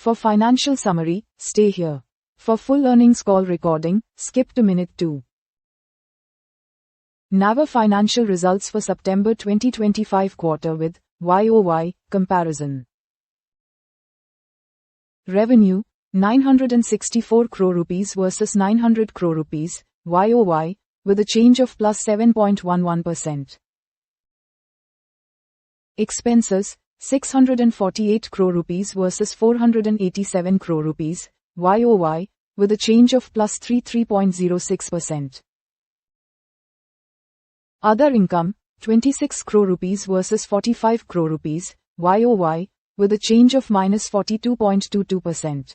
For financial summary, stay here. For full earnings call recording, skip to minute 2. NAVA financial results for September 2025 quarter with YOY comparison. Revenue 964 crore rupees versus 900 crore rupees YOY with a change of plus 7.11%. Expenses 648 crore rupees versus 487 crore rupees YOY with a change of plus 3.06%. Other income 26 crore rupees versus 45 crore rupees YOY with a change of minus 42.22%.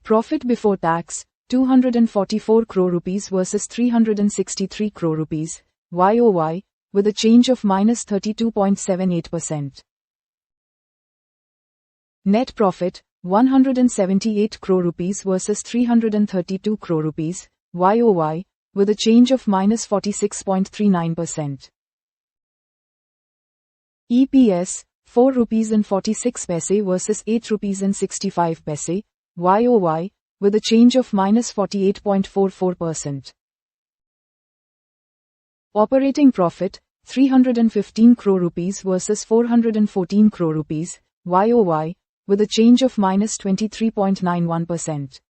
Profit before tax 244 crore rupees versus 363 crore rupees YOY with a change of minus 32.78%. Net profit 178 crore rupees versus 332 crore rupees YOY with a change of minus 46.39%. EPS 4 rupees and 46 paise versus 8 rupees and 65 paise YOY with a change of minus 48.44%. Operating profit 315 crore rupees versus 414 crore rupees YOY with a change of minus 23.91%.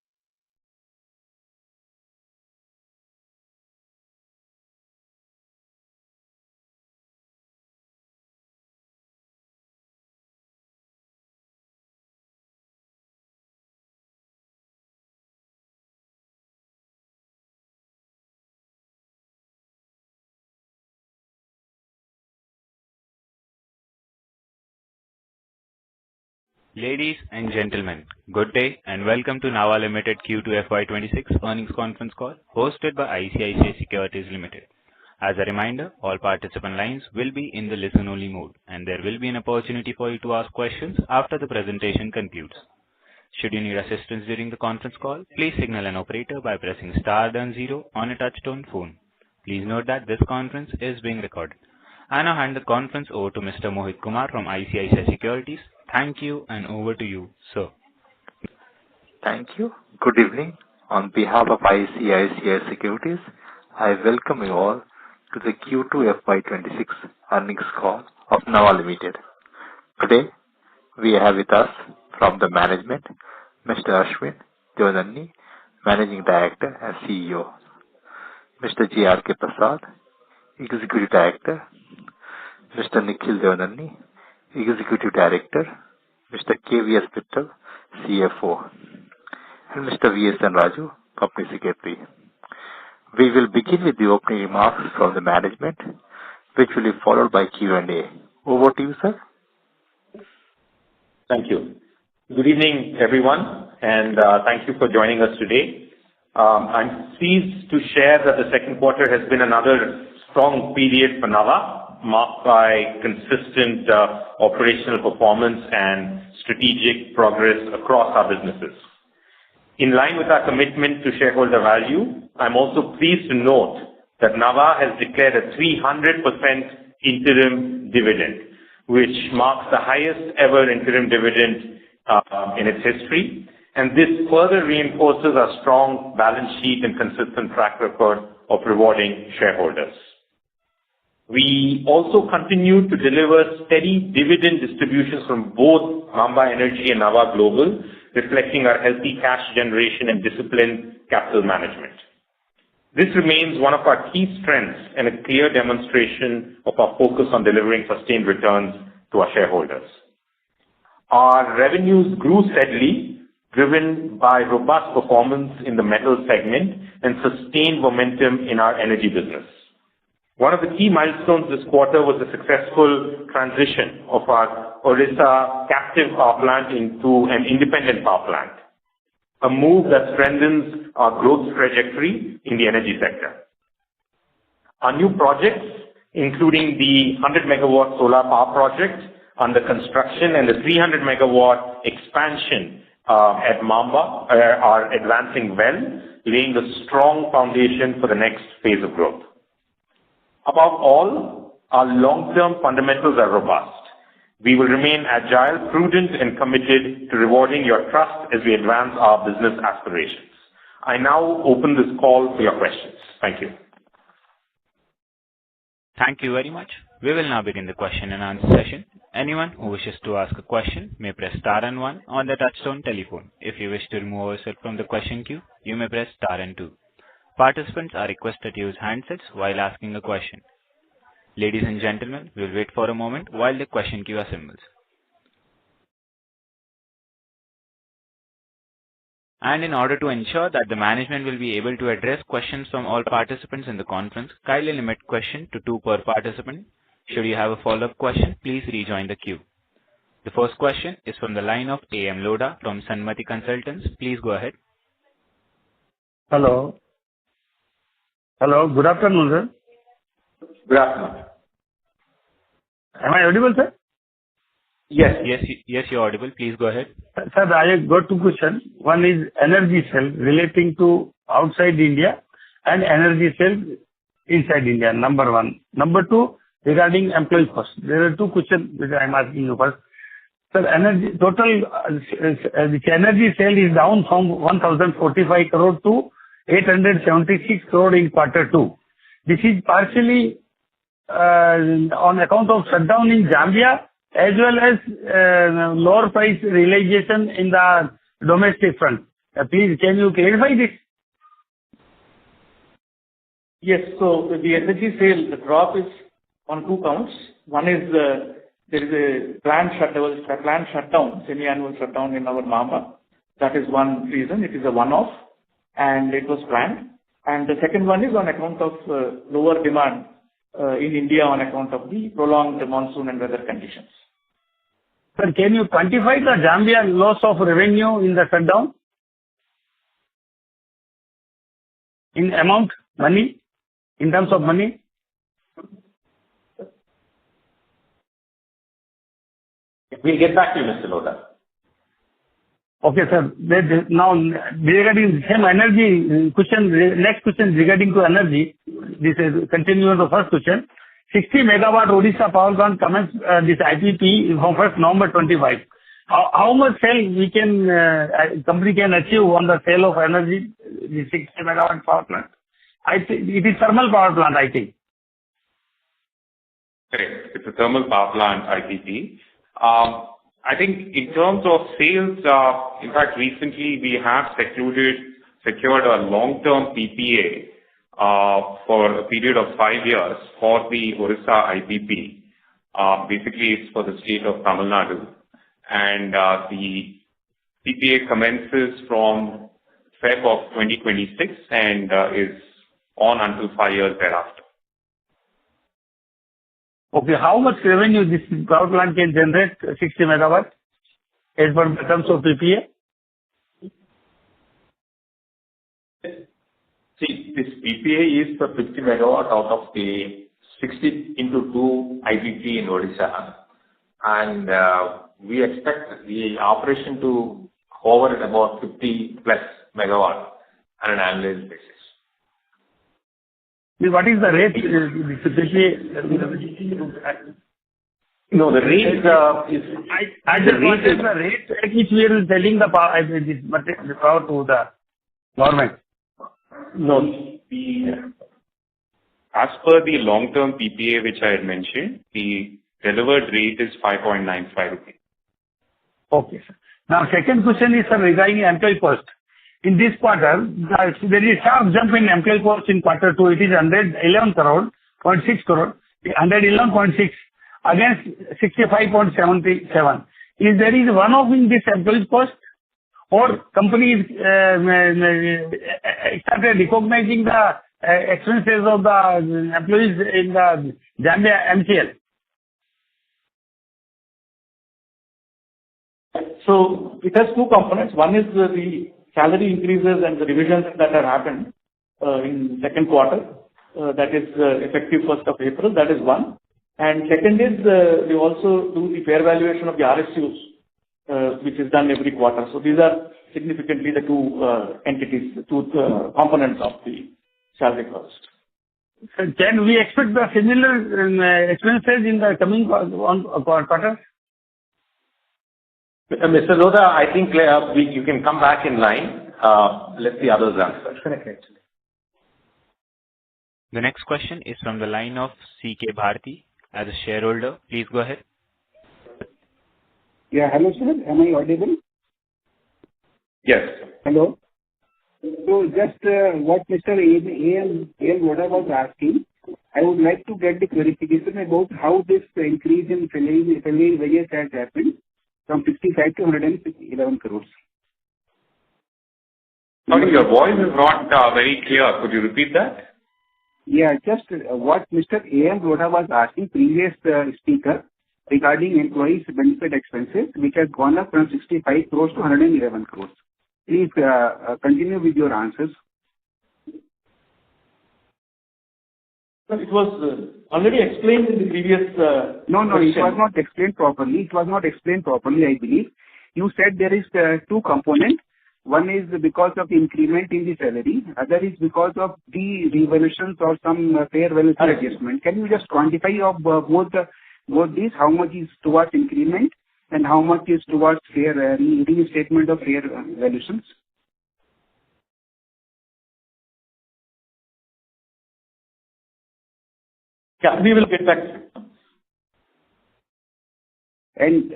Ladies and gentlemen, good day and welcome to NAVA Limited Q2 FY2026 earnings conference call hosted by ICICI Securities Limited. As a reminder, all participant lines will be in the listen-only mode and there will be an opportunity for you to ask questions after the presentation concludes. Should you need assistance during the conference call, please signal an operator by pressing star then 0 on a touch-tone phone. Please note that this conference is being recorded. I now hand the conference over to Mr. Mohit Kumar from ICICI Securities. Thank you and over to you, sir. Thank you. Good evening. On behalf of ICICI Securities, I welcome you all to the Q2 FY2026 earnings call of NAVA Limited. Today, we have with us from the management, Mr. Ashwin Devananni, Managing Director and CEO, Mr. J.R.K. Prasad, Executive Director, Mr. Nikhil Devananni, Executive Director, Mr. K.V.S. Vittal, CFO, and Mr. V.S.N. Raju, Company Secretary. We will begin with the opening remarks from the management, which will be followed by Q&A. Over to you, sir. Thank you. Good evening, everyone, and thank you for joining us today. I'm pleased to share that the second quarter has been another strong period for NAVA, marked by consistent operational performance and strategic progress across our businesses. In line with our commitment to shareholder value, I'm also pleased to note that NAVA has declared a 300% interim dividend, which marks the highest ever interim dividend in its history, and this further reinforces our strong balance sheet and consistent track record of rewarding shareholders. We also continue to deliver steady dividend distributions from both Maamba Energy and NAVA Global, reflecting our healthy cash generation and disciplined capital management. This remains one of our key strengths and a clear demonstration of our focus on delivering sustained returns to our shareholders. Our revenues grew steadily, driven by robust performance in the metal segment and sustained momentum in our energy business. One of the key milestones this quarter was the successful transition of our Orissa captive power plant into an independent power plant, a move that strengthens our growth trajectory in the energy sector. Our new projects, including the 100 megawatt solar power project under construction and the 300 megawatt expansion at Maamba, are advancing well, laying a strong foundation for the next phase of growth. Above all, our long-term fundamentals are robust. We will remain agile, prudent, and committed to rewarding your trust as we advance our business aspirations. I now open this call for your questions. Thank you. Thank you very much. We will now begin the question and answer session. Anyone who wishes to ask a question may press star and 1 on the touchtone telephone. If you wish to remove yourself from the question queue, you may press star and 2. Participants are requested to use handsets while asking a question. Ladies and gentlemen, we will wait for a moment while the question queue assembles. And in order to ensure that the management will be able to address questions from all participants in the conference, kindly limit question to 2 per participant. Should you have a follow-up question, please rejoin the queue. The first question is from the line of A.M. Lodha from Sanmati Consultants. Please go ahead. Hello. Hello. Good afternoon, sir. Good afternoon. Am I audible, sir? Yes. Yes, you're audible. Please go ahead. Sir, I have got 2 questions. One is energy cell relating to outside India and energy cell inside India, number 1. Number 2, regarding employee cost. There are 2 questions which I am asking you first. Sir, energy total the energy cell is down from 1,045 crore to 876 crore in Q2. This is partially on account of shutdown in Zambia, as well as lower price realization in the domestic front. Please, can you clarify this? Yes. So the energy sale, the drop is on 2 counts. One is there is a planned shutdown, semi-annual shutdown in our NAVA. That is one reason. It is a one-off, and it was planned. And the second one is on account of lower demand in India on account of the prolonged monsoon and weather conditions. Sir, can you quantify the Zambia loss of revenue in the shutdown? In amount, money, in terms of money? We'll get back to you, Mr. Lodha. Okay, sir. Now, regarding same energy question, next question regarding to energy, this is continuing the first question. 60 megawatt Odisha power plant commenced this IPP from 1st November 25. How much sale we can company can achieve on the sale of energy, the 60 megawatt power plant? I think it is thermal power plant, I think. Correct. It's a thermal power plant IPP. I think in terms of sales, in fact, recently we have secured a long-term PPA for a period of 5 years for the Orissa IPP. Basically, it's for the state of Tamil Nadu. And the PPA commences from Feb of 2026 and is on until 5 years thereafter. Okay, how much revenue this power plant can generate, 60 megawatt, as per the terms of PPA? See, this PPA is for 50 megawatt out of the 60 into 2 IPP in Odisha. And we expect the operation to hover at about 50 plus megawatt on an annual basis. What is the rate? No, the rate is... I just wanted the rate at which we are selling the power to the government. No, as per the long-term PPA which I had mentioned, the delivered rate is 5.95 rupees. Okay, sir. Now, second question is, sir, regarding employee cost. In this quarter, there is a sharp jump in employee cost in Q2. It is 111 crore, 0.6 crore, 111.6 against 65.77. Is there is one-off in this employee cost, or companies started recognizing the expenses of the employees in the Zambia MCL? So it has 2 components. One is the salary increases and the revisions that have happened in second quarter. That is effective 1st of April. That is one. And second is we also do the fair valuation of the RSUs, which is done every quarter. So these are significantly the 2 entities, 2 components of the salary cost. Can we expect the similar expenses in the coming quarter? Mr. Lodha, I think you can come back in line. Let the others answer. Correct. The next question is from the line of C.K. Bharti. As a shareholder, please go ahead. Yeah, hello sir. Am I audible? Yes. Hello. So just what Mr. A.M. Lodha was asking, I would like to get the clarification about how this increase in salary wages has happened from 65 to 111 crores. Sorry, your voice is not very clear. Could you repeat that? Yeah, just what Mr. A.M. Lodha was asking previous speaker regarding employees' benefit expenses, which has gone up from 65 crores to 111 crores. Please continue with your answers. It was already explained in the previous No, question. it was not explained properly. I believe. You said there is two components. One is because of increment in the salary. Other is because of the revaluations or some fair value adjustment. Can you just quantify of both these? How much is towards increment and how much is towards fair restatement of fair valuations? Yeah, we will get back to you. And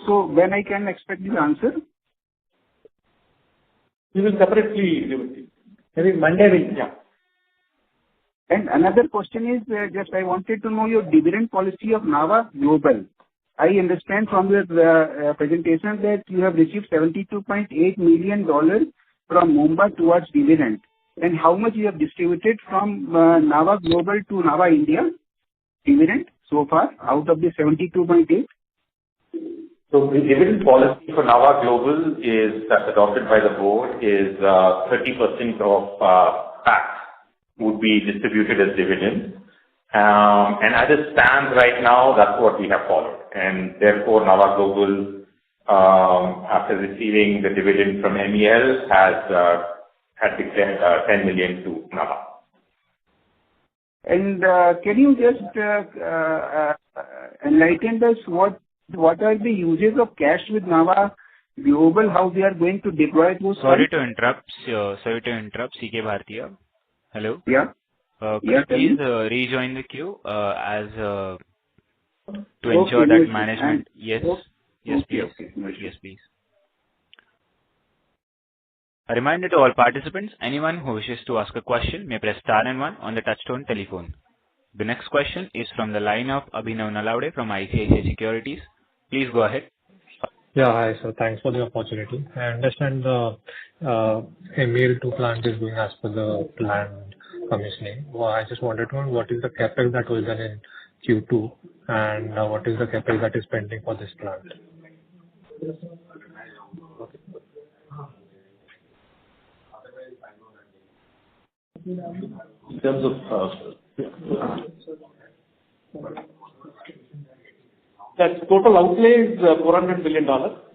so when I can expect the answer? We will separately give it to you. Maybe Monday will. Yeah. And another question is just I wanted to know your dividend policy of NAVA Global. I understand from your presentation that you have received $72.8 million from Mumbai towards dividend. And how much you have distributed from NAVA Global to NAVA India dividend so far out of the 72.8? So the dividend policy for NAVA Global is adopted by the board is 30% of tax would be distributed as dividend. And as it stands right now, that's what we have followed. And therefore, NAVA Global, after receiving the dividend from MEL, had declared 10 million to NAVA. And can you just enlighten us what are the uses of cash with NAVA Global, how they are going to deploy those Sorry funds? to interrupt, C.K. Bhartiya. Hello? Yeah. Could you please rejoin the queue to ensure that management... Yes, please. Yes, please. A reminder to all participants, anyone who wishes to ask a question may press star and 1 on the touchtone telephone. The next question is from the line of Abhinav Nalawade from ICICI Securities. Please go ahead. Yeah, hi, sir. Thanks for the opportunity. I understand the MEL2 plant is going as per the planned commissioning. Well, I just wanted to know what is the capital that was done in Q2 and what is the capital that is pending for this plant? In terms of that total outlay is $400 million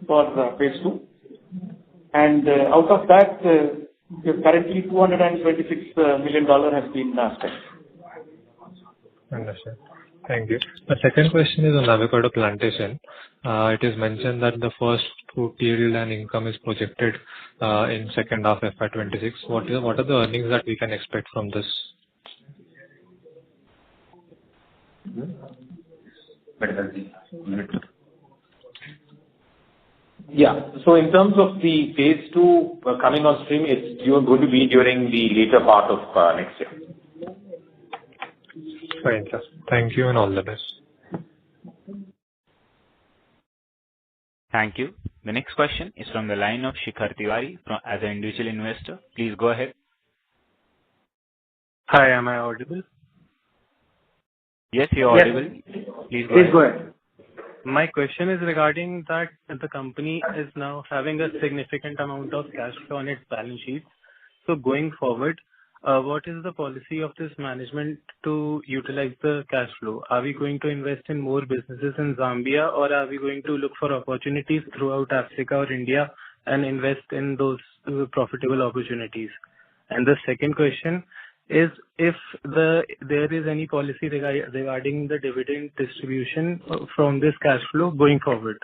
for phase 2, and out of that, currently $226 million has been spent. Understand. Thank you. The second question is on avocado plantation. It is mentioned that the first fruit yield and income is projected in second half FY26. What are the earnings that we can expect from this? Yeah. So in terms of the phase 2 coming on stream, it's going to be during the later part of next year. Fine, sir. Thank you and all the best. Thank you. The next question is from the line of Shikhar Tiwari as an individual investor. Please go ahead. Hi, am I audible? Yes, you're audible. Please go ahead. My question is regarding that the company is now having a significant amount of cash flow on its balance sheet. So going forward, what is the policy of this management to utilize the cash flow? Are we going to invest in more businesses in Zambia, or are we going to look for opportunities throughout Africa or India and invest in those profitable opportunities? And the second question is if there is any policy regarding the dividend distribution from this cash flow going forward.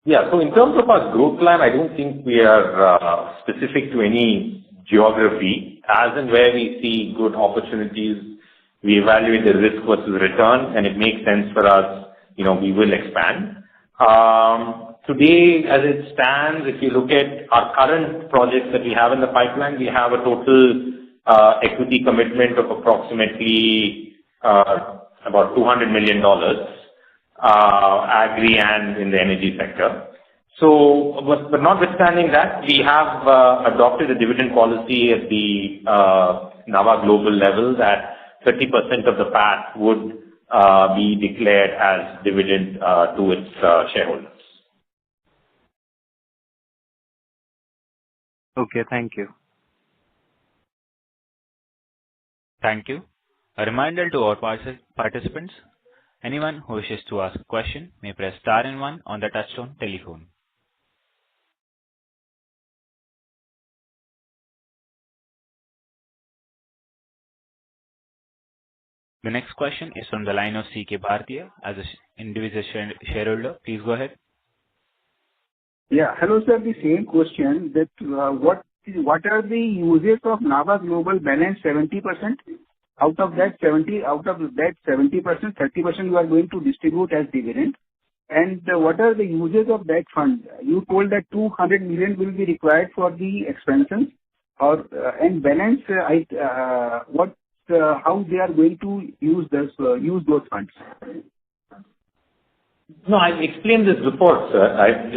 Yeah. So in terms of our growth plan, I don't think we are specific to any geography. As and where we see good opportunities, we evaluate the risk versus return, and it makes sense for us, we will expand. Today, as it stands, if you look at our current projects that we have in the pipeline, we have a total equity commitment of approximately about $200 million, agri and in the energy sector. So, but notwithstanding that, we have adopted a dividend policy at the NAVA global level that 30% of the PAT would be declared as dividend to its shareholders. Okay, thank you. Thank you. A reminder to all participants, anyone who wishes to ask a question may press star and 1 on the touchtone telephone. The next question is from the line of C.K. Bhartiya as an individual shareholder. Please go ahead. Yeah. Hello, sir. The same question that what are the uses of NAVA Global balance 70%? Out of that 70%, 30% you are going to distribute as dividend. And what are the uses of that fund? You told that 200 million will be required for the expansions, and balance. How they are going to use those funds? No, I explained this before, sir. I've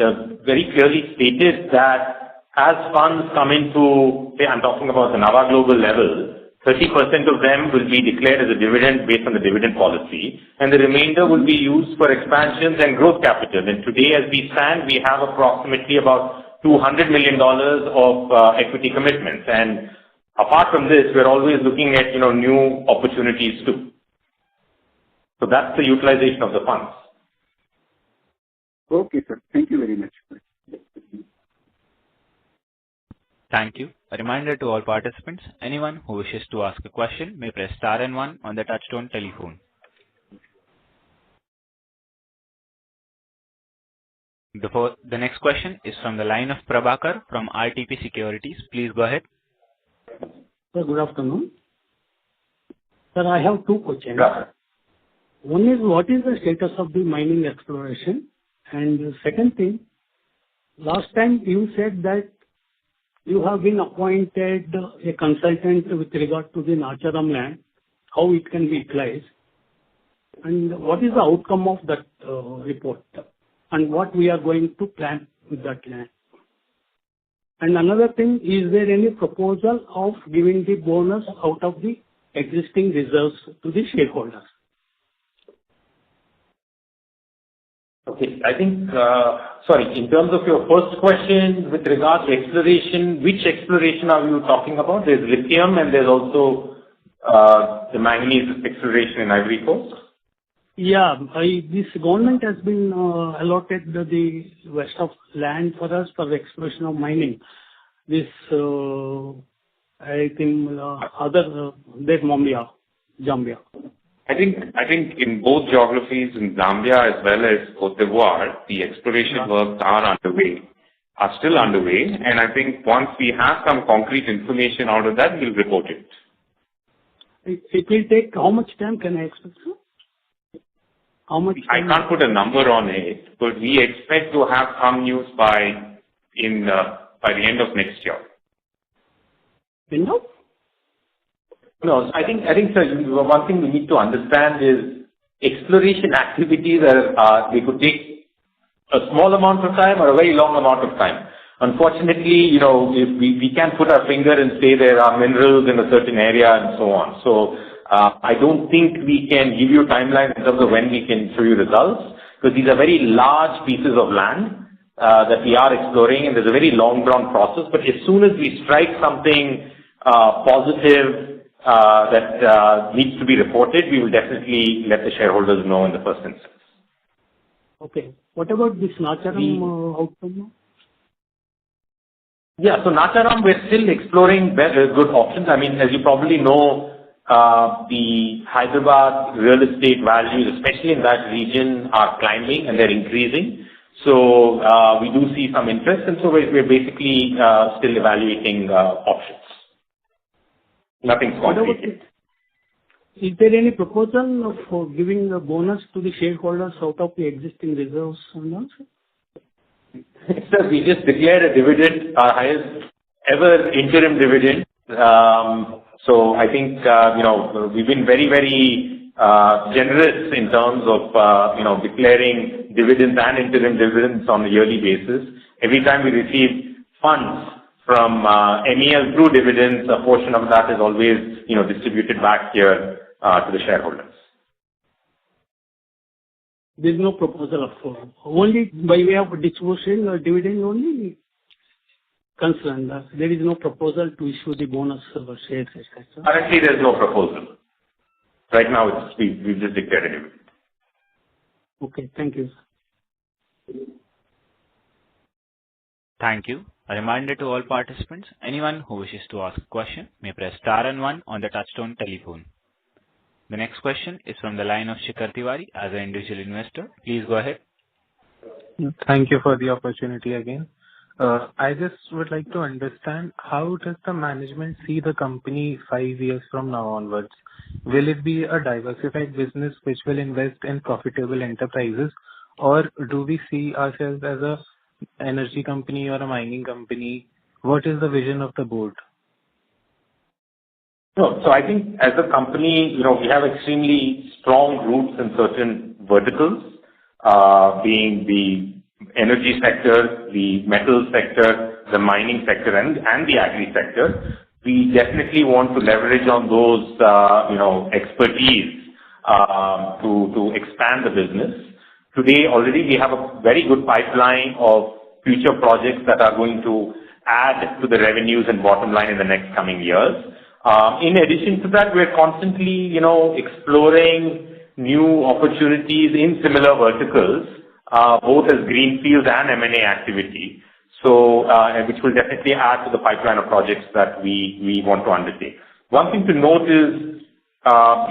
very clearly stated that as funds come into, say, I'm talking about the NAVA global level, 30% of them will be declared as a dividend based on the dividend policy, and the remainder will be used for expansions and growth capital. And today, as we stand, we have approximately about $200 million of equity commitments. And apart from this, we're always looking at, new opportunities too. So that's the utilization of the funds. Okay, sir. Thank you very much. Thank you. A reminder to all participants, anyone who wishes to ask a question may press star and 1 on the touchtone telephone. The next question is from the line of Prabhakar from RTP Securities. Please go ahead. Sir, good afternoon. Sir, I have two questions. One is, what is the status of the mining exploration? And the second thing, last time you said that you have been appointed a consultant with regard to the Nacharam land, how it can be utilized, and what is the outcome of that report, and what we are going to plan with that land. And another thing, is there any proposal of giving the bonus out of the existing reserves to the shareholders? Okay, I think, in terms of your first question with regard to exploration, which exploration are you talking about? There's lithium and there's also the manganese exploration in Ivory Coast. Yeah, this government has been allotted the west of land for us for the exploration of mining. This, I think, Zambia. I think in both geographies, in Zambia as well as Cote d'Ivoire, the exploration works are still underway. And I think once we have some concrete information out of that, we'll report it. It will take how much time can I expect, sir? How much time? I can't put a number on it, but we expect to have some news by the end of next year. Window? No, I think, sir, one thing we need to understand is exploration activities they could take a small amount of time or a very long amount of time. Unfortunately, if we can't put our finger and say there are minerals in a certain area and so on. So I don't think we can give you a timeline in terms of when we can show you results, because these are very large pieces of land that we are exploring, and there's a very long drawn process. But as soon as we strike something positive that needs to be reported, we will definitely let the shareholders know in the first instance. Okay. What about this Nacharam outcome? Yeah, so Nacharam, we're still exploring good options. I mean, as you probably know, the Hyderabad real estate values, especially in that region, are climbing and they're increasing. So we do see some interest, and so we're basically still evaluating options. Nothing's concrete. Is there any proposal for giving a bonus to the shareholders out of the existing reserves and also? Sir, we just declared a dividend, our highest ever interim dividend. So I think, we've been very, very generous in terms of, declaring dividends and interim dividends on a yearly basis. Every time we receive funds from MEL through dividends, a portion of that is always, distributed back here to the shareholders. There is no proposal of only by way of distribution or dividend only concerned. There is no proposal to issue the bonus or shares, etc. Currently, there is no proposal. Right now, we've just declared a dividend. Okay, thank you. Thank you. A reminder to all participants, anyone who wishes to ask a question may press star and one on the touchtone telephone. The next question is from the line of Shikhar Tiwari as an individual investor. Please go ahead. Thank you for the opportunity again. I just would like to understand, how does the management see the company 5 years from now onwards? Will it be a diversified business which will invest in profitable enterprises, or do we see ourselves as a energy company or a mining company? What is the vision of the board? No, so I think as a company, we have extremely strong roots in certain verticals, being the energy sector, the metal sector, the mining sector, and the agri sector. We definitely want to leverage on those, expertise to expand the business. Today, already we have a very good pipeline of future projects that are going to add to the revenues and bottom line in the next coming years. In addition to that, we're constantly, exploring new opportunities in similar verticals, both as greenfield and M&A activity. So, which will definitely add to the pipeline of projects that we want to undertake. One thing to note is,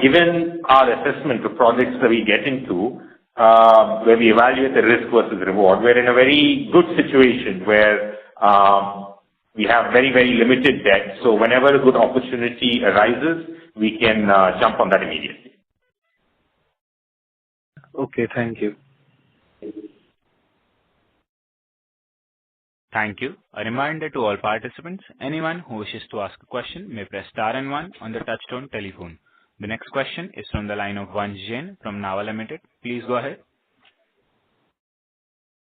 given our assessment of projects that we get into, where we evaluate the risk versus reward, we're in a very good situation where we have very, very limited debt. So whenever a good opportunity arises, we can jump on that immediately. Okay, thank you. Thank you. A reminder to all participants, anyone who wishes to ask a question may press star and one on the touchtone telephone. The next question is from the line of Vansh Jain from NAVA Limited. Please go ahead.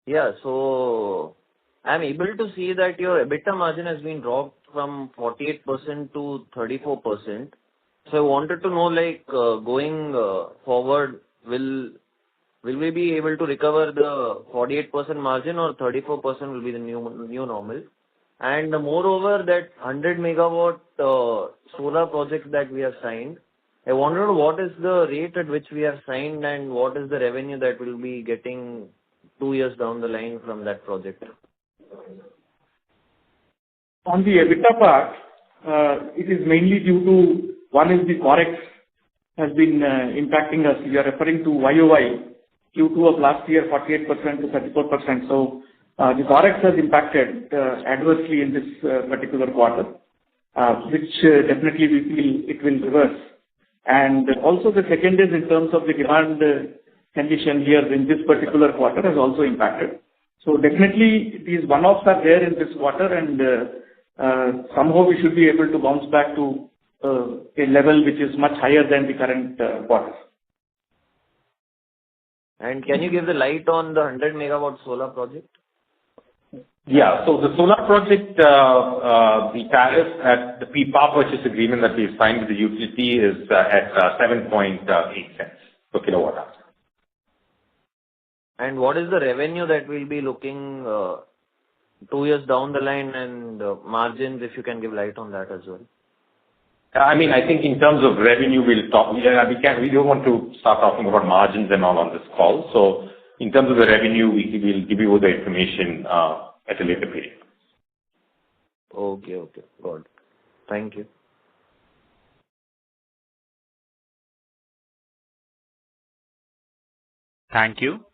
Yeah, so I'm able to see that your EBITDA margin has been dropped from 48% to 34%. So I wanted to know, going forward, will we be able to recover the 48% margin, or 34% will be the new normal? And moreover, that 100 megawatt solar project that we have signed, I wonder what is the rate at which we have signed, and what is the revenue that we'll be getting 2 years down the line from that project? On the EBITDA part, it is mainly due to, one is the Forex has been impacting us. We are referring to YOY, Q2 of last year, 48% to 34%. So the Forex has impacted adversely in this particular quarter, which definitely we feel it will reverse. And also the second is in terms of the demand condition here in this particular quarter has also impacted. So definitely these one-offs are there in this quarter, and somehow we should be able to bounce back to a level which is much higher than the current quarter. And can you give the light on the 100 megawatt solar project? Yeah, so the solar project, the tariff at the power purchase agreement that we've signed with the utility is at 7.8 cents per kilowatt hour. And what is the revenue that we'll be looking 2 years down the line, and margins, if you can give light on that as well? I mean, I think in terms of revenue, we'll talk. We don't want to start talking about margins and all on this call. So in terms of the revenue, we'll give you all the information at a later period. Okay, got it. Thank you. Thank you.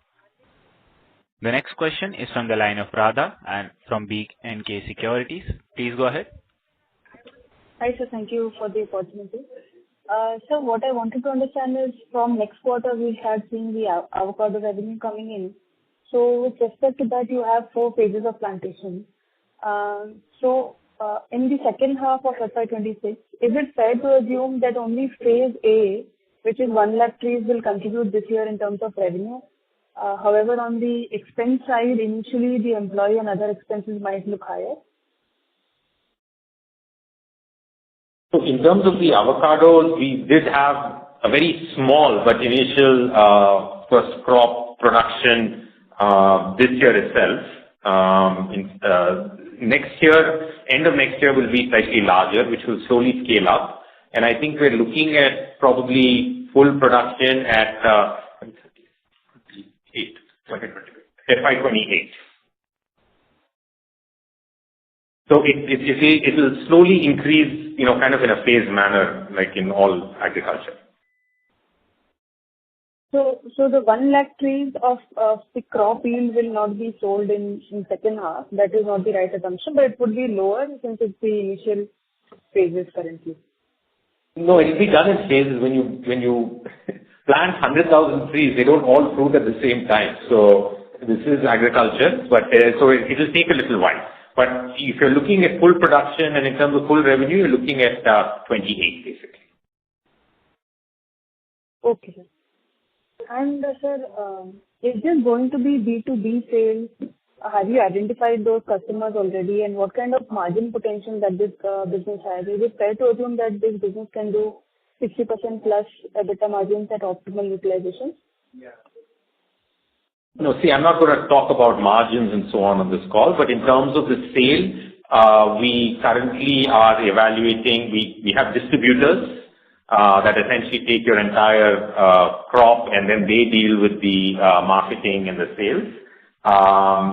The next question is from the line of Radha and from B&K Securities. Please go ahead. Hi, sir. Thank you for the opportunity. Sir, what I wanted to understand is from next quarter, we start seeing the avocado revenue coming in. So with respect to that, you have 4 phases of plantation. In the second half of FY26, is it fair to assume that only phase A, which is 1 lakh trees, will contribute this year in terms of revenue? However, on the expense side, initially the employee and other expenses might look higher. So in terms of the avocados, we did have a very small but initial first crop production this year itself. Next year, end of next year will be slightly larger, which will slowly scale up. And I think we're looking at probably full production at FY28. So it will slowly increase, kind of in a phased manner, like in all agriculture. So the 1 lakh trees of the crop yield will not be sold in second half. That is not the right assumption, but it would be lower since it's the initial phases currently. No, it will be done in phases. When you plant 100,000 trees, they don't all fruit at the same time. So this is agriculture, but so it will take a little while. But if you're looking at full production and in terms of full revenue, you're looking at 28 basically. Okay, sir. And sir, is this going to be B2B sales? Have you identified those customers already, and what kind of margin potential that this business has? Is it fair to assume that this business can do 60% plus EBITDA margins at optimal utilization? No, see, I'm not going to talk about margins and so on this call, but in terms of the sale, we currently are evaluating, we have distributors that essentially take your entire crop and then they deal with the marketing and the sales.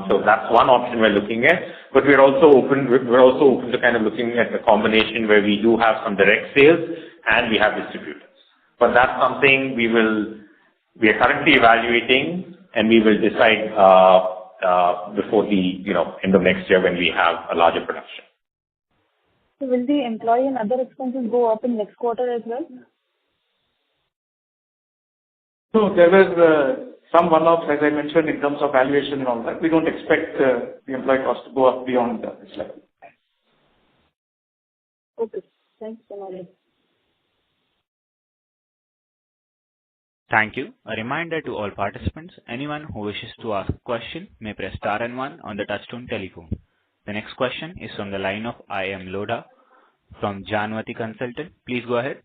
So that's one option we're looking at, but we're also open to kind of looking at a combination where we do have some direct sales and we have distributors. But that's something we are currently evaluating, and we will decide before the end of next year when we have a larger production. So will the employee and other expenses go up in next quarter as well? So there were some one-offs, as I mentioned, in terms of valuation and all that. We don't expect the employee cost to go up beyond this level. Okay. Thanks so much. Thank you. A reminder to all participants, anyone who wishes to ask a question may press star and 1 on the touchtone telephone. The next question is from the line of I am Lodha from Janvati Consultant. Please go ahead.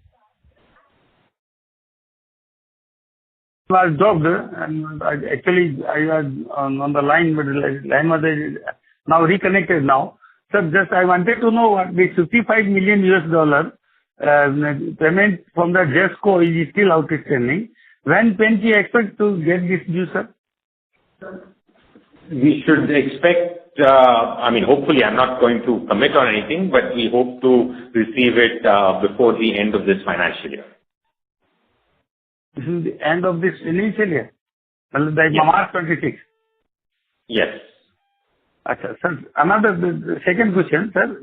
I was dropped and I was on the line, but the line was now reconnected now. So just I wanted to know what the $55 million payment from the JESCO is still outstanding. When can we expect to get this due, sir? We should expect, hopefully I'm not going to commit on anything, but we hope to receive it before the end of this financial year. This is the end of this financial year? Like Yes. March 26. Yes. Sir, the second question, sir,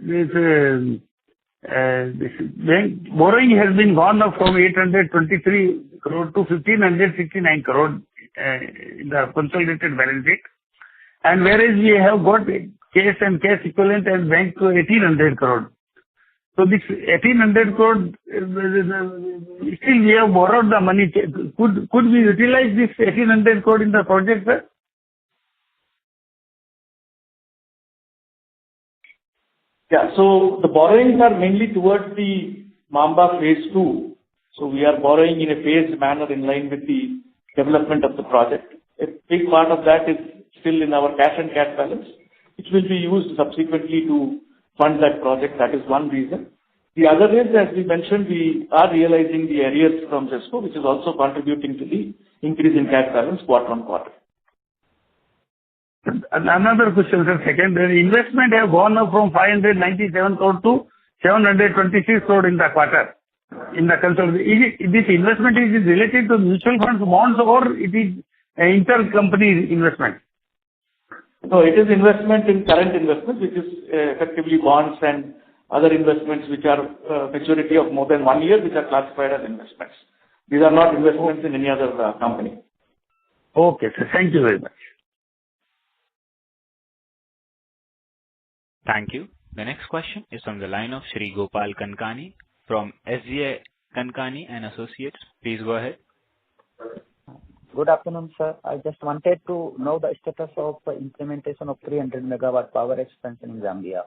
this bank borrowing has been gone up from 823 crore to 1569 crore in the consolidated balance sheet. And whereas we have got cash and cash equivalent and bank to 1800 crore. So this 1800 crore, still we have borrowed the money. Could we utilize this 1800 crore in the project, sir? Yeah, so the borrowings are mainly towards the Mamba phase 2. So we are borrowing in a phased manner in line with the development of the project. A big part of that is still in our cash and cash balance, which will be used subsequently to fund that project. That is one reason. The other is, as we mentioned, we are realizing the arrears from JESCO, which is also contributing to the increase in cash balance quarter on quarter. Another question, sir. Second, the investment have gone up from 597 crore to 726 crore in the quarter. In the consolidation, this investment is related to mutual funds, bonds, or it is intercompany investment? No, it is investment in current investments, which is effectively bonds and other investments which are maturity of more than 1 year, which are classified as investments. These are not investments in any other company. Okay, sir. Thank you very much. Thank you. The next question is from the line of Shri Gopal Kankani from SGA Kankani and Associates. Please go ahead. Good afternoon, sir. I just wanted to know the status of implementation of 300 megawatt power expansion in Zambia.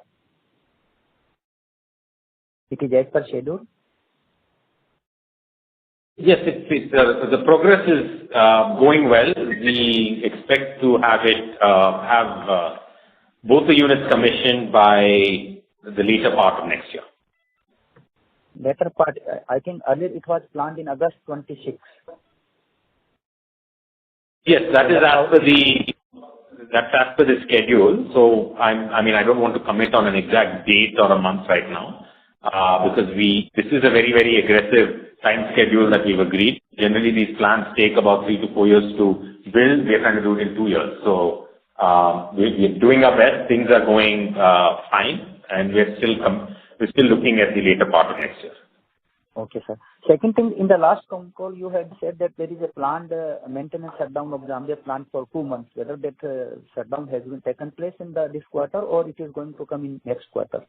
It is as per schedule? Yes, the progress is going well. We expect to have both the units commissioned by the later part of next year. Later part, I think earlier it was planned in August 26. Yes, that's as per the schedule. So I don't want to commit on an exact date or a month right now because this is a very, very aggressive time schedule that we've agreed. Generally, these plans take about 3 to 4 years to build. We're trying to do it in 2 years. So we're doing our best. Things are going fine, and we're still looking at the later part of next year. Okay, sir. Second thing, in the last phone call, you had said that there is a planned maintenance shutdown of Zambia plant for 2 months. Whether that shutdown has been taken place in this quarter or it is going to come in next quarter?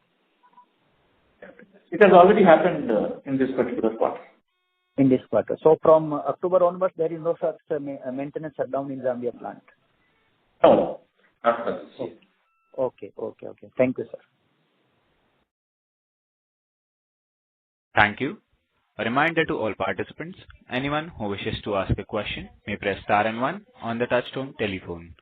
It has already happened in this particular quarter. In this quarter. So from October onwards, there is no such maintenance shutdown in Zambia plant? No. Okay. Thank you, sir. Thank you. A reminder to all participants, anyone who wishes to ask a question may press star and 1 on the touchtone telephone.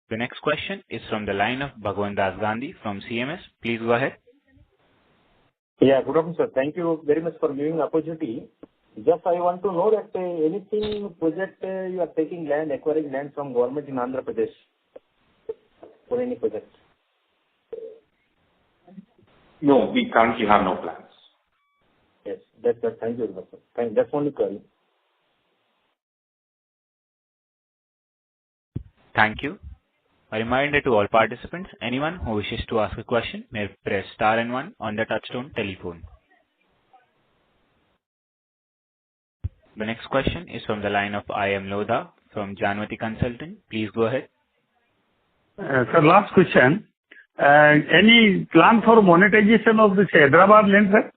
The next question is from the line of Bhagwan Das Gandhi from CMS. Please go ahead. Yeah, good afternoon, sir. Thank you very much for giving the opportunity. Just I want to know that anything project you are taking land, acquiring land from government in Andhra Pradesh for any project? No, we currently have no plans. Yes, that's thank you very much, sir. That's only query. Thank you. A reminder to all participants, anyone who wishes to ask a question may press star and 1 on the touchtone telephone. The next question is from the line of I am Lodha from Janvati Consultant. Please go ahead. Sir, last question. Any plan for monetization of this Hyderabad land, sir?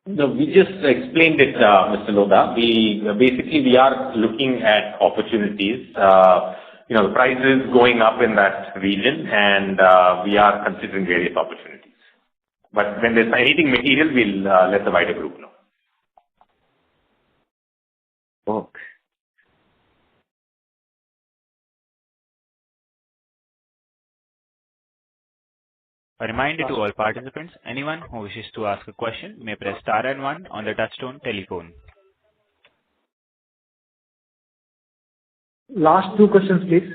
No, we just explained it, Mr. Lodha. We are looking at opportunities. The price is going up in that region, and we are considering various opportunities. But when there's anything material, we'll let the wider group know. Okay. A reminder to all participants, anyone who wishes to ask a question may press star and 1 on the touchtone telephone. Last 2 questions, please.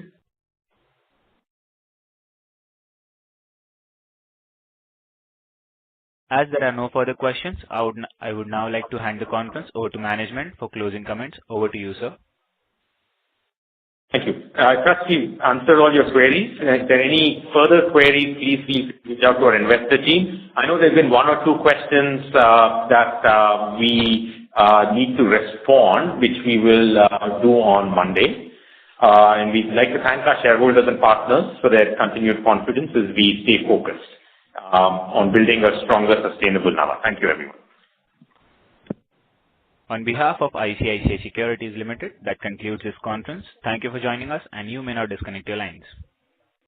As there are no further questions, I would now like to hand the conference over to management for closing comments. Over to you, sir. Thank you. I trust we answered all your queries. If there are any further queries, please reach out to our investor team. I know there's been 1 or 2 questions that we need to respond, which we will do on Monday. And we'd like to thank our shareholders and partners for their continued confidence as we stay focused on building a stronger, sustainable NAVA. Thank you, everyone. On behalf of ICICI Securities Limited, that concludes this conference. Thank you for joining us, and you may now disconnect your lines.